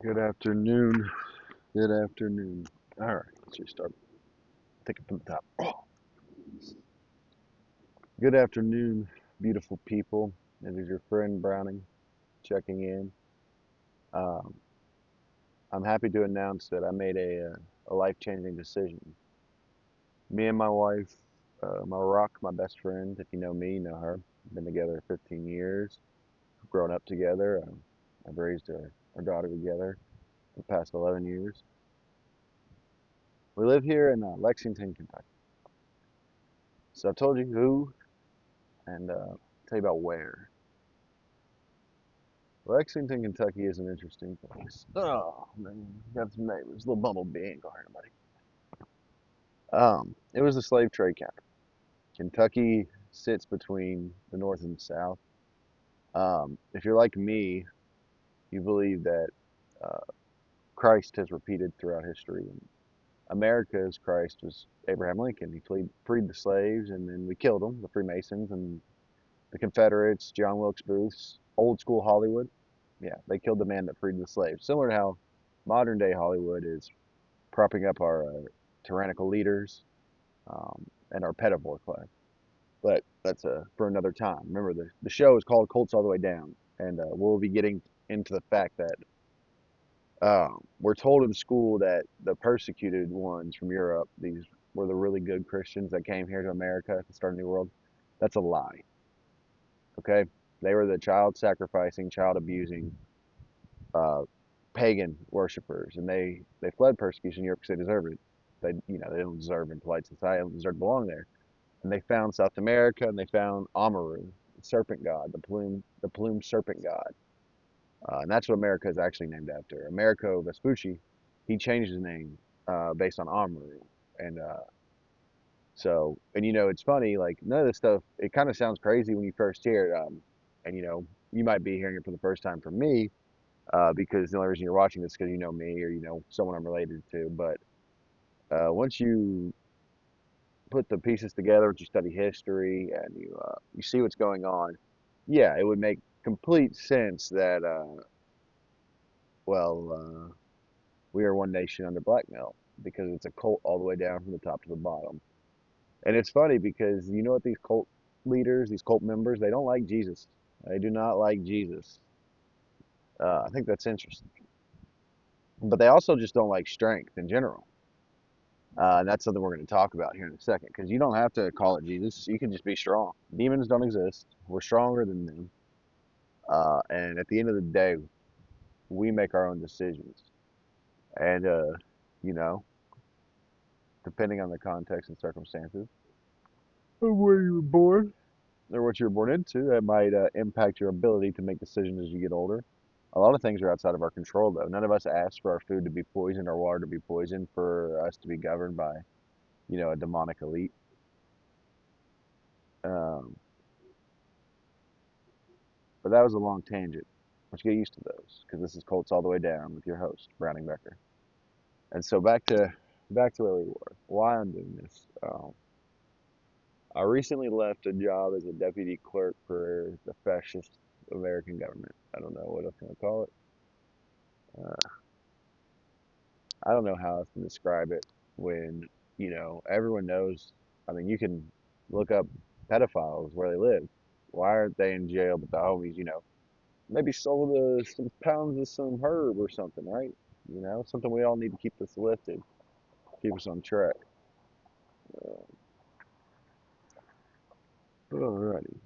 Good afternoon. Good afternoon. All right, let's just start. Take it from the top. Good afternoon, beautiful people. It is your friend Browning checking in. Um, I'm happy to announce that I made a life-changing decision. Me and my wife, my rock, my best friend, if you know me, you know her. Been together 15 years, grown up together. I've raised our daughter together for the past 11 years. We live here in Lexington, Kentucky. So I told you who and tell you about where. Lexington, Kentucky is an interesting place. Oh man, got some neighbors. Little bumblebee ain't gonna hurt nobody. It was a slave trade capital. Kentucky sits between the north and the south. If you're like me, you believe that uh, Christ has repeated throughout history. And America's Christ was Abraham Lincoln. He freed the slaves, and then we killed them, the Freemasons and the Confederates, John Wilkes Booth's old school Hollywood. Yeah, they killed the man that freed the slaves. Similar to how modern day Hollywood is propping up our tyrannical leaders and our pedophile class. But that's for another time. Remember, the show is called Colts All the Way Down, and we'll be getting into the fact that we're told in school that the persecuted ones from Europe, these were the really good Christians that came here to America to start a new world. That's a lie. Okay, they were the child sacrificing, child abusing, uh, pagan worshippers, and they fled persecution in Europe because they deserved it. They don't deserve in polite society. They don't deserve to belong there. And they found South America, and they found Amaru, the serpent god, the plumed serpent god, and that's what America is actually named after. Americo Vespucci, he changed his name based on Amaru, and it's funny. Like none of this stuff, it kind of sounds crazy when you first hear it, and you might be hearing it for the first time from me because the only reason you're watching this is because you know me or you know someone I'm related to. But once you put the pieces together, once you study history and you see what's going on, yeah, it would make complete sense that well, we are one nation under blackmail because it's a cult all the way down from the top to the bottom. And it's funny because you know what these cult leaders, these cult members, they don't like Jesus. They do not like Jesus. I think that's interesting. But they also just don't like strength in general. And that's something we're going to talk about here in a second because you don't have to call it Jesus. You can just be strong. Demons don't exist. We're stronger than them. And at the end of the day, we make our own decisions. And, you know, depending on the context and circumstances of where you were born or what you were born into, that might impact your ability to make decisions as you get older. A lot of things are outside of our control, though. None of us asked for our food to be poisoned, our water to be poisoned, for us to be governed by, a demonic elite. Um, but that was a long tangent. Let's get used to those, because this is Colts All the Way Down with your host, Browning Becker. And so back to where we were. Why I'm doing this. I recently left a job as a deputy clerk for the fascist American government. I don't know what else I'm gonna call it. Uh, I don't know how else to describe it when, everyone knows. I mean, you can look up pedophiles where they live. Why aren't they in jail? But the homies, maybe sold some pounds of some herb or something, right? Something we all need to keep us lifted, keep us on track. Alrighty.